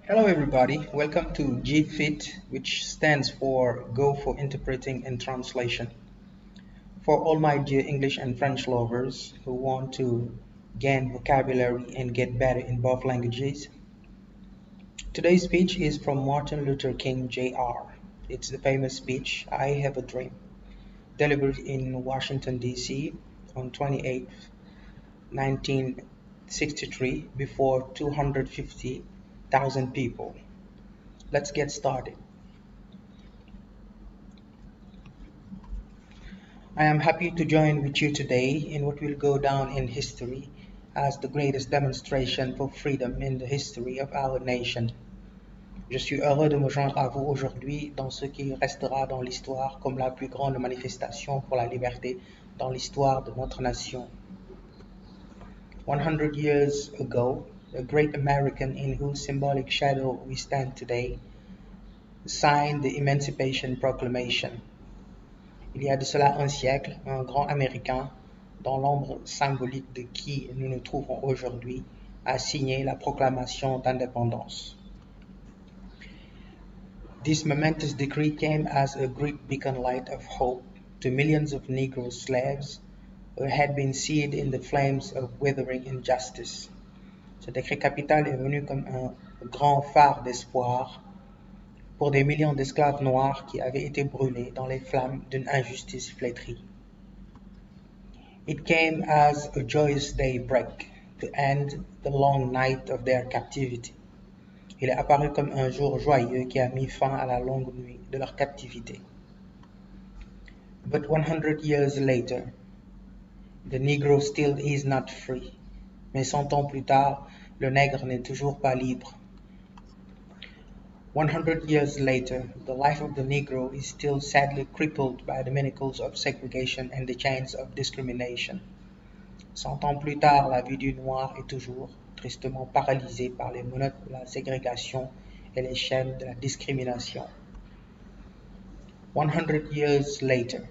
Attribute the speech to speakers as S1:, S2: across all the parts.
S1: Hello everybody, welcome to GFIT, which stands for Go for Interpreting and Translation. For all my dear English and French lovers who want to gain vocabulary and get better in both languages, today's speech is from Martin Luther King Jr. It's the famous speech, I Have a Dream, delivered in Washington, D.C. on 28th, 1963 before 250,000 people. Let's get started. I am happy to join with you today in what will go down in history as the greatest demonstration for freedom in the history of our nation. Je suis heureux de me joindre à vous aujourd'hui dans ce qui restera dans l'histoire comme la plus grande manifestation pour la liberté dans l'histoire de notre nation. 100 years ago, a great American in whose symbolic shadow we stand today signed the Emancipation Proclamation. Il y a de cela un siècle, un grand Américain, dans l'ombre symbolique de qui nous nous trouvons aujourd'hui, a signé la proclamation d'indépendance. This momentous decree came as a great beacon light of hope to millions of Negro slaves who had been seared in the flames of withering injustice. Ce décret capital est venu comme un grand phare d'espoir pour des millions d'esclaves noirs qui avaient été brûlés dans les flammes d'une injustice flétrie. It came as a joyous daybreak to end the long night of their captivity. Il est apparu comme un jour joyeux qui a mis fin à la longue nuit de leur captivité. But 100 years later, the Negro still is not free. Mais 100 ans plus tard, le nègre n'est toujours pas libre. 100 years later, the life of the Negro is still sadly crippled by the manacles of segregation and the chains of discrimination. 100 ans plus tard, la vie du noir est toujours tristement paralysée par les menottes de la ségrégation et les chaînes de la discrimination. 100 years later,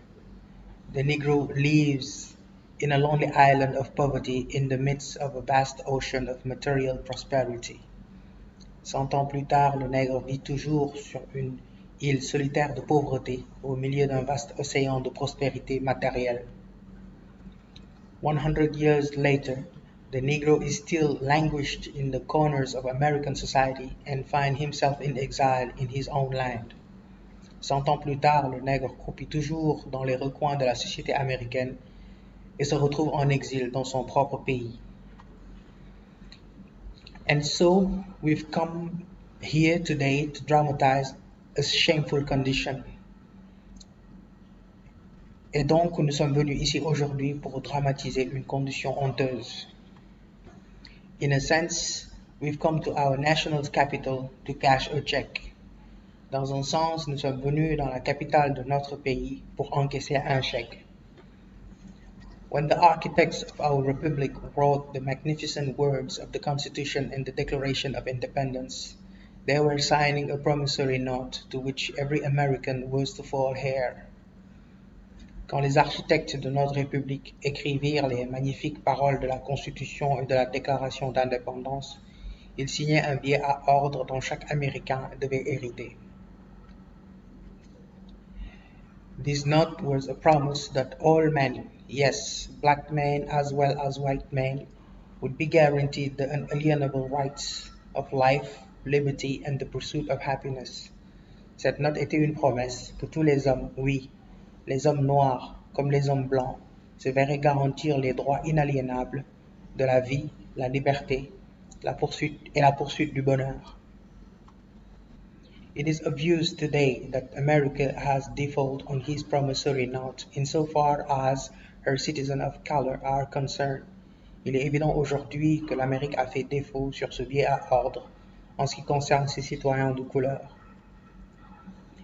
S1: the Negro lives in a lonely island of poverty in the midst of a vast ocean of material prosperity. 100 ans plus tard, le nègre vit toujours sur une île solitaire de pauvreté au milieu d'un vaste océan de prospérité matérielle. 100 years later, the Negro is still languished in the corners of American society and finds himself in exile in his own land. 100 ans plus tard, le nègre croupit toujours dans les recoins de la société américaine et se retrouve en exil dans son propre pays. And so, we've come here today to dramatize a shameful condition. Et donc, nous sommes venus ici aujourd'hui pour dramatiser une condition honteuse. In a sense, we've come to our national capital to cash a check. Dans un sens, nous sommes venus dans la capitale de notre pays pour encaisser un chèque. When the architects of our republic wrote the magnificent words of the Constitution and the Declaration of Independence, they were signing a promissory note to which every American was to fall heir. Quand les architectes de notre République écrivirent les magnifiques paroles de la Constitution et de la Déclaration d'indépendance, ils signaient un billet à ordre dont chaque Américain devait hériter. This note was a promise that all men, yes, black men as well as white men, would be guaranteed the unalienable rights of life, liberty, and the pursuit of happiness. Cette note était une promesse que tous les hommes, oui, les hommes noirs comme les hommes blancs, se verraient garantir les droits inaliénables de la vie, la liberté, la poursuite du bonheur. It is obvious today that America has defaulted on his promissory note insofar as her citizens of color are concerned. Il est évident aujourd'hui que l'Amérique a fait défaut sur ce billet à ordre en ce qui concerne ses citoyens de couleur.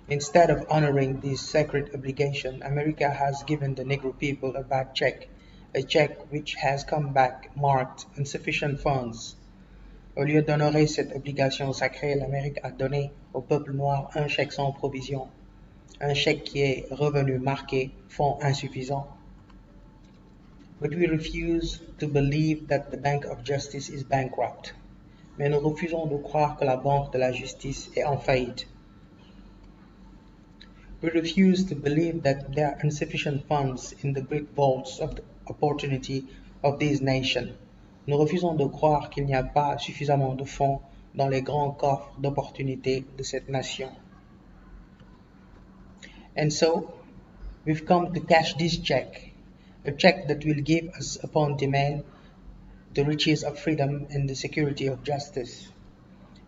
S1: Instead of honoring this sacred obligation, America has given the Negro people a bad check, a check which has come back marked insufficient funds. Au lieu d'honorer cette obligation sacrée, l'Amérique a donné au peuple noir un chèque sans provision, un chèque qui est revenu marqué fonds insuffisants. But we refuse to believe that the Bank of Justice is bankrupt. mais nous refusons de croire que la banque de la justice est en faillite. We refuse to believe that there are insufficient funds in the great vaults of the opportunity of these nations. Nous refusons de croire qu'il n'y a pas suffisamment de fonds dans les grands coffres d'opportunité de cette nation. And so, we've come to cash this check, a check that will give us upon demand the riches of freedom and the security of justice.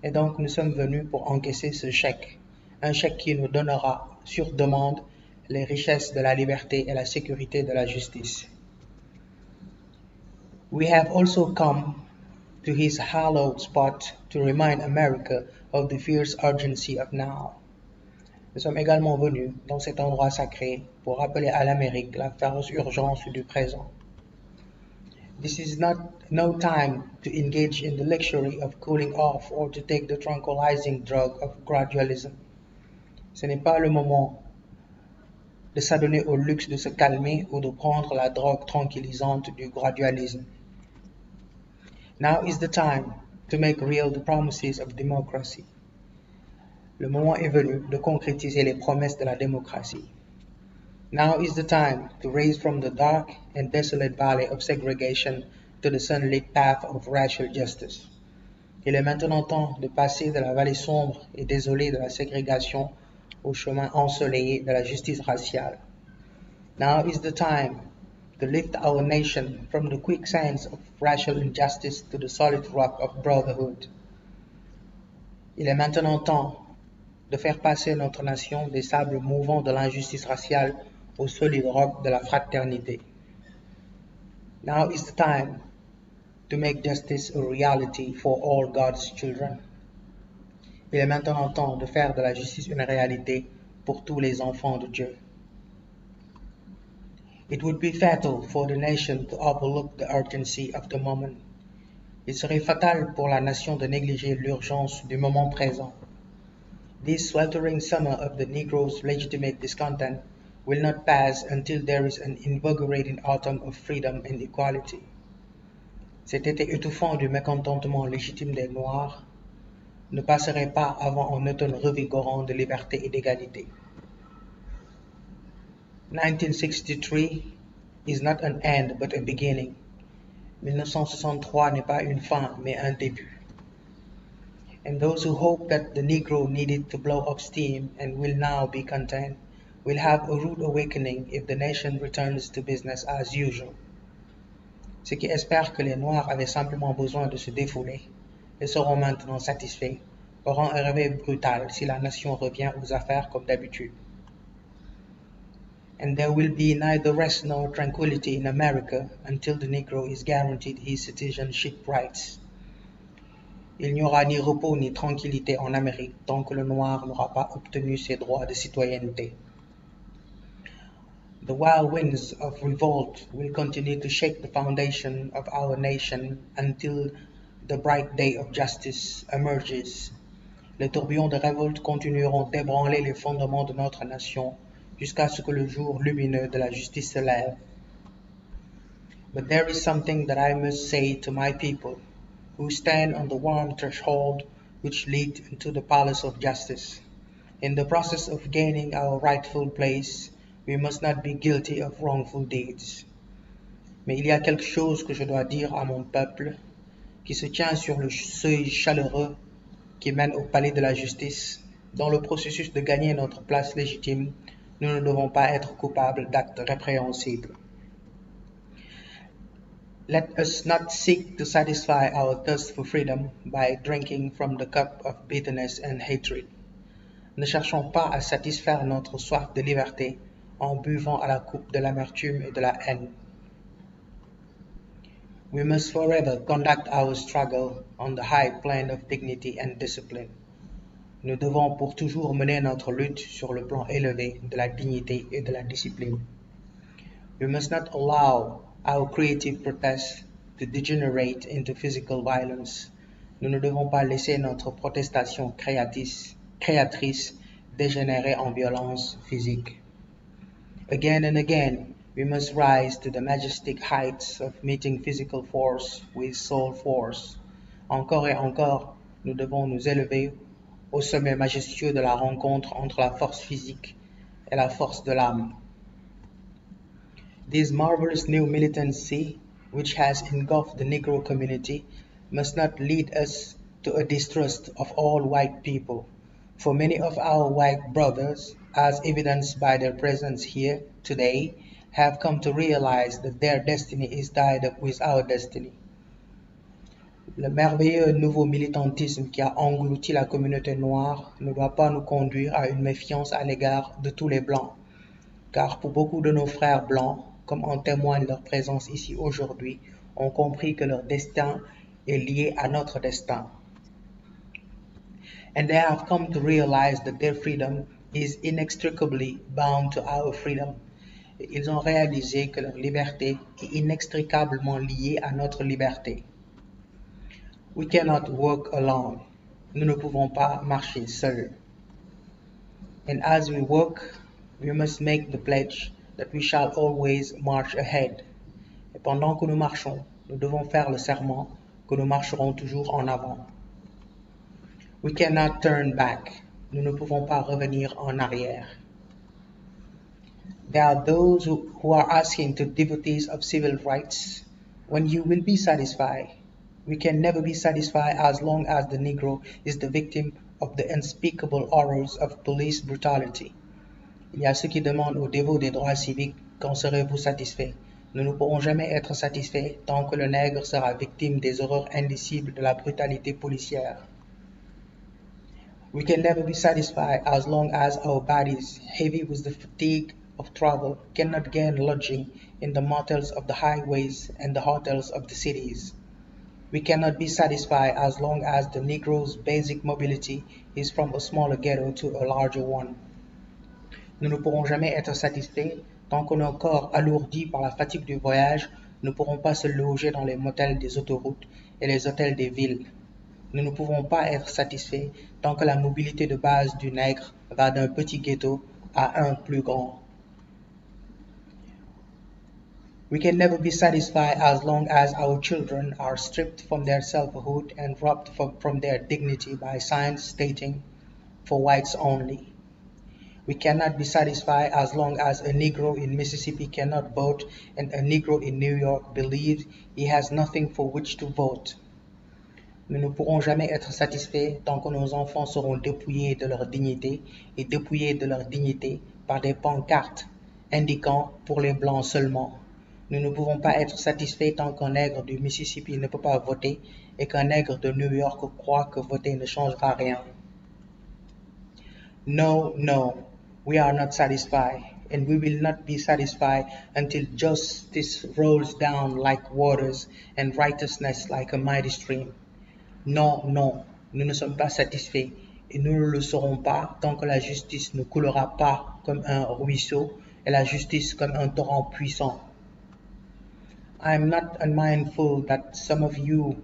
S1: Et donc nous sommes venus pour encaisser ce chèque, un chèque qui nous donnera sur demande les richesses de la liberté et la sécurité de la justice. We have also come to his hallowed spot to remind America of the fierce urgency of now. Nous sommes également venus dans cet endroit sacré pour rappeler à l'Amérique la féroce urgence du présent. This is not no time to engage in the luxury of cooling off or to take the tranquilizing drug of gradualism. Ce n'est pas le moment de s'adonner au luxe de se calmer ou de prendre la drogue tranquillisante du gradualisme. Now is the time to make real the promises of democracy. Le moment est venu de concrétiser les promesses de la démocratie. Now is the time to raise from the dark and desolate valley of segregation to the sunlit path of racial justice. Il est maintenant temps de passer de la vallée sombre et désolée de la ségrégation au chemin ensoleillé de la justice raciale. Now is the time to lift our nation from the quicksands of racial injustice to the solid rock of brotherhood. Il est maintenant temps de faire passer notre nation des sables mouvants de l'injustice raciale au solide roc de la fraternité. Now is the time to make justice a reality for all God's children. Il est maintenant temps de faire de la justice une réalité pour tous les enfants de Dieu. It would be fatal for the nation to overlook the urgency of the moment. Il serait fatal pour la nation de négliger l'urgence du moment présent. This sweltering summer of the Negro's legitimate discontent will not pass until there is an invigorating autumn of freedom and equality. Cet été étouffant du mécontentement légitime des Noirs ne passerait pas avant un automne revigorant de liberté et d'égalité. 1963 is not an end but a beginning. 1963 n'est pas une fin mais un début. And those who hope that the Negro needed to blow up steam and will now be content will have a rude awakening if the nation returns to business as usual. Ceux qui espèrent que les Noirs avaient simplement besoin de se défouler et seront maintenant satisfaits auront un réveil brutal si la nation revient aux affaires comme d'habitude. And there will be neither rest nor tranquility in America until the Negro is guaranteed his citizenship rights. Il n'y aura ni repos ni tranquillité en Amérique tant que le Noir n'aura pas obtenu ses droits de citoyenneté. The wild winds of revolt will continue to shake the foundation of our nation until the bright day of justice emerges. Les tourbillons de révolte continueront d'ébranler les fondements de notre nation jusqu'à ce que le jour lumineux de la justice se lève. But there is something that I must say to my people, who stand on the warm threshold which leads into the palace of justice. In the process of gaining our rightful place, we must not be guilty of wrongful deeds. Mais il y a quelque chose que je dois dire à mon peuple qui se tient sur le seuil chaleureux qui mène au palais de la justice. Dans le processus de gagner notre place légitime, nous ne devons pas être coupables d'actes répréhensibles. Let us not seek to satisfy our thirst for freedom by drinking from the cup of bitterness and hatred. Ne cherchons pas à satisfaire notre soif de liberté en buvant à la coupe de l'amertume et de la haine. We must forever conduct our struggle on the high plane of dignity and discipline. Nous devons pour toujours mener notre lutte sur le plan élevé de la dignité et de la discipline. We must not allow our creative protests to degenerate into physical violence. Nous ne devons pas laisser notre protestation créatrice dégénérer en violence physique. Again and again, we must rise to the majestic heights of meeting physical force with soul force. Encore et encore, nous devons nous élever au sommet majestueux de la rencontre entre la force physique et la force de l'âme. This marvelous new militancy, which has engulfed the Negro community, must not lead us to a distrust of all white people, for many of our white brothers, as evidenced by their presence here today, have come to realize that their destiny is tied up with our destiny. Le merveilleux nouveau militantisme qui a englouti la communauté noire ne doit pas nous conduire à une méfiance à l'égard de tous les Blancs, car pour beaucoup de nos frères blancs, comme en témoigne leur présence ici aujourd'hui, ont compris que leur destin est lié à notre destin. And they have come to realize that their freedom is inextricably bound to our freedom. Ils ont réalisé que leur liberté est inextricablement liée à notre liberté. We cannot walk alone. Nous ne pouvons pas marcher seuls. And as we walk, we must make the pledge that we shall always march ahead. Et pendant que nous marchons, nous devons faire le serment que nous marcherons toujours en avant. We cannot turn back. Nous ne pouvons pas revenir en arrière. There are those who are asking to devotees of civil rights, when you will be satisfied. We can never be satisfied as long as the Negro is the victim of the unspeakable horrors of police brutality. Il y a ceux qui demandent aux dévots des droits civiques quand serez-vous satisfaits. Nous ne pourrons jamais être satisfaits tant que le nègre sera victime des horreurs indicibles de la brutalité policière. We can never be satisfied as long as our bodies, heavy with the fatigue of travel, cannot gain lodging in the motels of the highways and the hotels of the cities. We cannot be satisfied as long as the Negro's basic mobility is from a smaller ghetto to a larger one. Nous ne pourrons jamais être satisfaits tant que nos corps alourdis par la fatigue du voyage ne pourront pas se loger dans les motels des autoroutes et les hôtels des villes. Nous ne pouvons pas être satisfaits tant que la mobilité de base du nègre va d'un petit ghetto à un plus grand. We can never be satisfied as long as our children are stripped from their selfhood and robbed from their dignity by signs stating, "For whites only." We cannot be satisfied as long as a Negro in Mississippi cannot vote and a Negro in New York believes he has nothing for which to vote. Nous ne pourrons jamais être satisfaits tant que nos enfants seront dépouillés de leur dignité et dépouillés de leur dignité par des pancartes indiquant pour les Blancs seulement. Nous ne pouvons pas être satisfaits tant qu'un nègre du Mississippi ne peut pas voter et qu'un nègre de New York croit que voter ne changera rien. No, no, we are not satisfied, and we will not be satisfied until justice rolls down like waters and righteousness like a mighty stream. Non, non, nous ne sommes pas satisfaits et nous ne le serons pas tant que la justice ne coulera pas comme un ruisseau et la justice comme un torrent puissant. I am not unmindful that some of you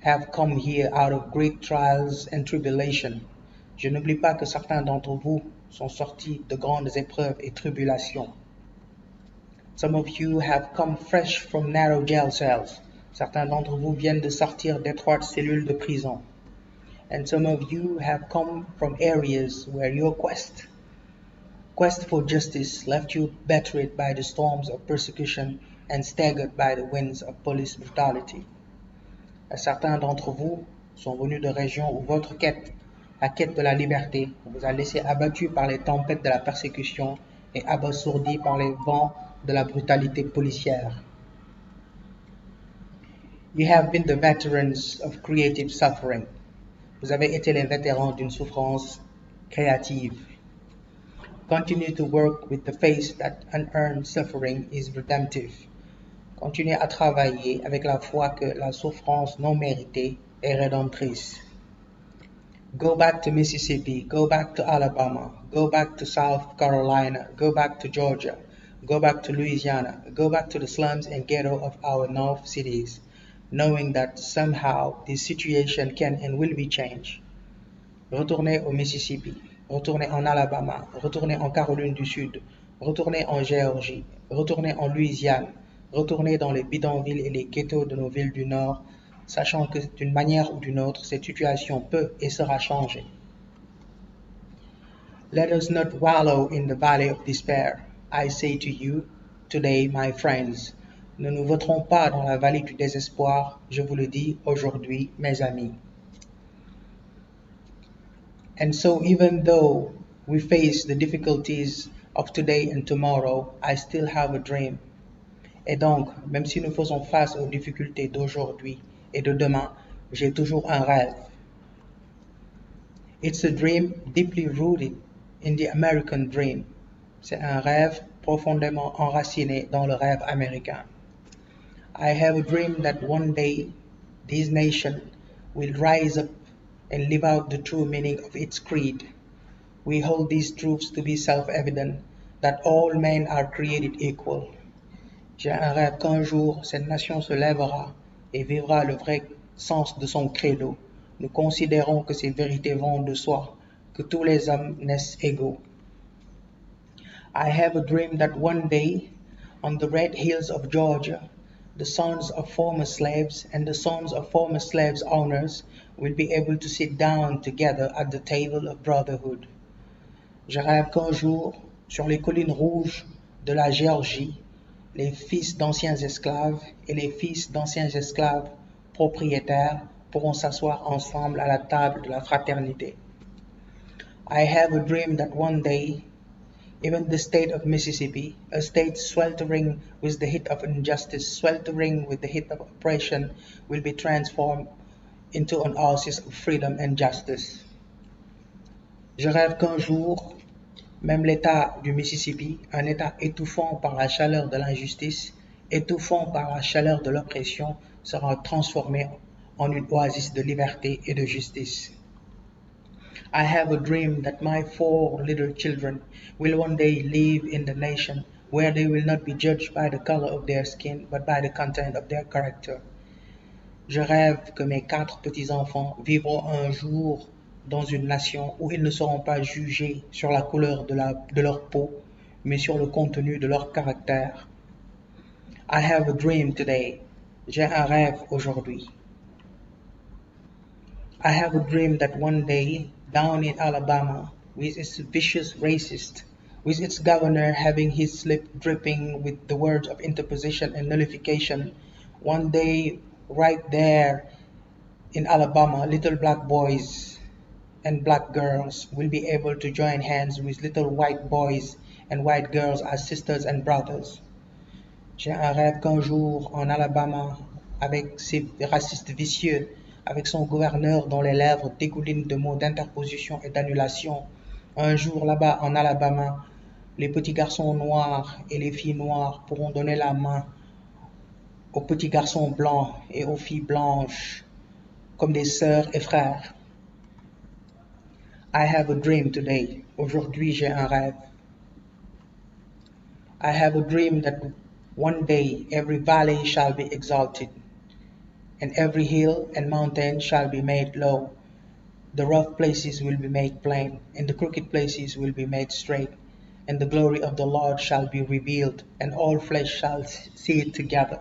S1: have come here out of great trials and tribulation. Je n'oublie pas que certains d'entre vous sont sortis de grandes épreuves et tribulations. Some of you have come fresh from narrow jail cells. Certains d'entre vous viennent de sortir d'étroites cellules de prison. And some of you have come from areas where your quest for justice left you battered by the storms of persecution and staggered by the winds of police brutality. Et certains d'entre vous sont venus de régions où votre quête, la quête de la liberté, vous a laissé abattu par les tempêtes de la persécution et abasourdi par les vents de la brutalité policière. You have been the veterans of creative suffering. Vous avez été les vétérans d'une souffrance créative. Continue to work with the faith that unearned suffering is redemptive. Continuez à travailler avec la foi que la souffrance non méritée est rédemptrice. Go back to Mississippi, go back to Alabama, go back to South Carolina, go back to Georgia, go back to Louisiana, go back to the slums and ghetto of our North cities, knowing that somehow this situation can and will be changed. Retournez au Mississippi, retournez en Alabama, retournez en Caroline du Sud, retournez en Géorgie, retournez en Louisiane, retournez dans les bidonvilles et les ghettos de nos villes du Nord, sachant que d'une manière ou d'une autre, cette situation peut et sera changée. Let us not wallow in the valley of despair. I say to you, today, my friends, ne nous voterons pas dans la vallée du désespoir, je vous le dis aujourd'hui, mes amis. And so, even though we face the difficulties of today and tomorrow, I still have a dream. Et donc, même si nous faisons face aux difficultés d'aujourd'hui et de demain, j'ai toujours un rêve. It's a dream deeply rooted in the American dream. C'est un rêve profondément enraciné dans le rêve américain. I have a dream that one day this nation will rise up and live out the true meaning of its creed. We hold these truths to be self-evident, that all men are created equal. J'ai un rêve qu'un jour cette nation se lèvera et vivra le vrai sens de son credo. Nous considérons que ces vérités vont de soi, que tous les hommes naissent égaux. I have a dream that one day, on the red hills of Georgia, the sons of former slaves and the sons of former slaves' owners will be able to sit down together at the table of brotherhood. Je rêve qu'un jour, sur les collines rouges de la Géorgie, les fils d'anciens esclaves et les fils d'anciens esclaves propriétaires pourront s'asseoir ensemble à la table de la fraternité. I have a dream that one day, even the state of Mississippi, a state sweltering with the heat of injustice, sweltering with the heat of oppression, will be transformed into an oasis of freedom and justice. Je rêve qu'un jour, même l'État du Mississippi, un État étouffant par la chaleur de l'injustice, étouffant par la chaleur de l'oppression, sera transformé en une oasis de liberté et de justice. I have a dream that my 4 little children will one day live in the nation where they will not be judged by the color of their skin, but by the content of their character. Je rêve que mes 4 petits-enfants vivront un jour dans une nation où ils ne seront pas jugés sur la couleur de leur peau, mais sur le contenu de leur caractère. I have a dream today. J'ai un rêve aujourd'hui. I have a dream that one day, down in Alabama, with its vicious racist, with its governor having his slip dripping with the words of interposition and nullification, one day, right there in Alabama, little black boys and black girls will be able to join hands with little white boys and white girls as sisters and brothers. J'ai un rêve qu'un jour, en Alabama, avec ses racistes vicieux, avec son gouverneur dont les lèvres dégoulinent de mots d'interposition et d'annulation, un jour là-bas en Alabama, les petits garçons noirs et les filles noires pourront donner la main aux petits garçons blancs et aux filles blanches comme des sœurs et frères. I have a dream today. Aujourd'hui, j'ai un rêve. I have a dream that one day every valley shall be exalted, and every hill and mountain shall be made low. The rough places will be made plain, and the crooked places will be made straight, and the glory of the Lord shall be revealed, and all flesh shall see it together.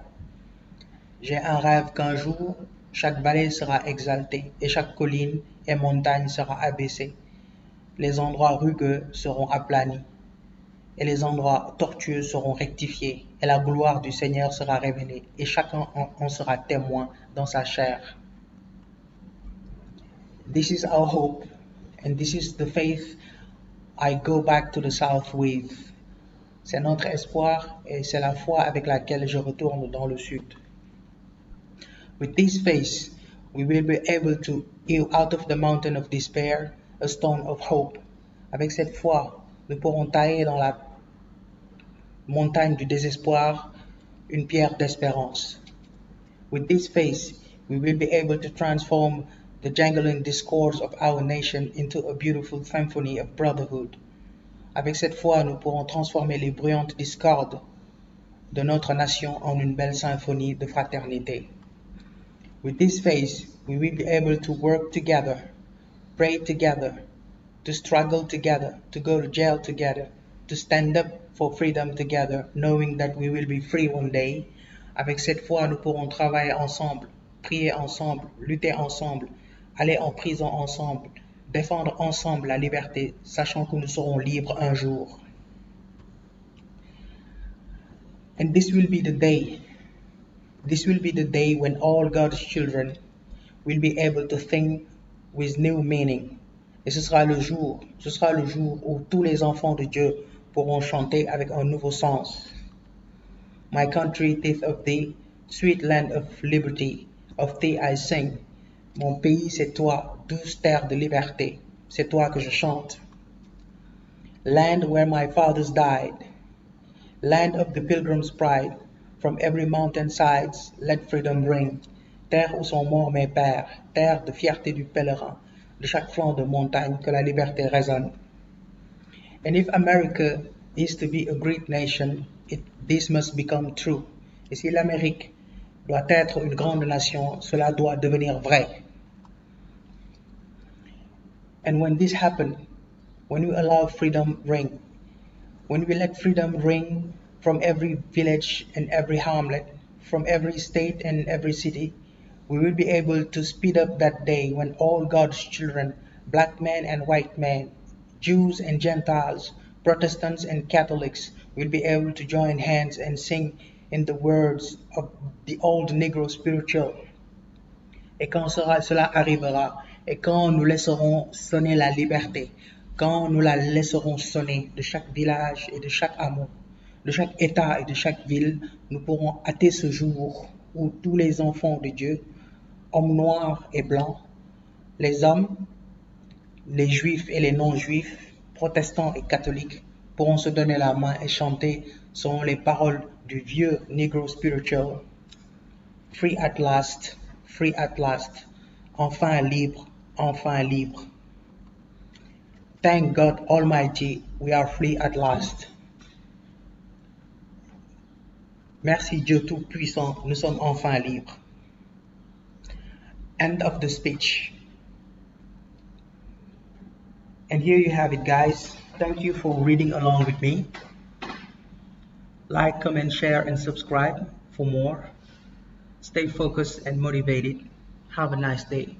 S1: J'ai un rêve qu'un jour, chaque vallée sera exaltée, et chaque colline et montagne sera abaissée. Les endroits rugueux seront aplanis, et les endroits tortueux seront rectifiés, et la gloire du Seigneur sera révélée, et chacun en sera témoin dans sa chair. This is our hope, and this is the faith I go back to the south with. C'est notre espoir, et c'est la foi avec laquelle je retourne dans le sud. With this faith, we will be able to hew out of the mountain of despair a stone of hope. Avec cette foi, nous pourrons tailler dans la montagne du désespoir une pierre d'espérance. With this faith, we will be able to transform the jangling discords of our nation into a beautiful symphony of brotherhood. Avec cette foi, nous pourrons transformer les bruyantes discordes de notre nation en une belle symphonie de fraternité. With this faith, we will be able to work together, pray together, to struggle together, to go to jail together, to stand up for freedom together, knowing that we will be free one day. Avec cette foi, nous pourrons travailler ensemble prier ensemble, lutter ensemble, aller en prison ensemble, défendre ensemble la liberté, sachant que nous serons libres un jour. And this will be the day. This will be the day when all God's children will be able to think with new meaning. Et ce sera le jour où tous les enfants de Dieu pourront chanter avec un nouveau sens. My country, 'tis of thee, sweet land of liberty, of thee I sing. Mon pays, c'est toi, douce terre de liberté, c'est toi que je chante. Land where my fathers died, land of the pilgrim's pride, from every mountain sides, let freedom ring. Terre où sont morts mes pères, terre de fierté du pèlerin, de chaque flanc de montagne que la liberté résonne. And if America is to be a great nation, this must become true. Et si l'Amérique doit être une grande nation, cela doit devenir vrai. And when this happens, when we allow freedom ring, when we let freedom ring from every village and every hamlet, from every state and every city, we will be able to speed up that day when all God's children, black men and white men, Jews and Gentiles, Protestants and Catholics, will be able to join hands and sing in the words of the old Negro spiritual. Et quand cela arrivera, et quand nous laisserons sonner la liberté, quand nous la laisserons sonner de chaque village et de chaque hameau, de chaque État et de chaque ville, nous pourrons hâter ce jour où tous les enfants de Dieu, hommes noirs et blancs, les hommes, les juifs et les non-juifs, protestants et catholiques, pourront se donner la main et chanter selon les paroles du vieux Negro spiritual. Free at last, enfin libre, enfin libre. Thank God Almighty, we are free at last. Merci Dieu Tout-Puissant, nous sommes enfin libres. End of the speech. And here you have it, guys. Thank you for reading along with me. Like, comment, share, and subscribe for more. Stay focused and motivated. Have a nice day.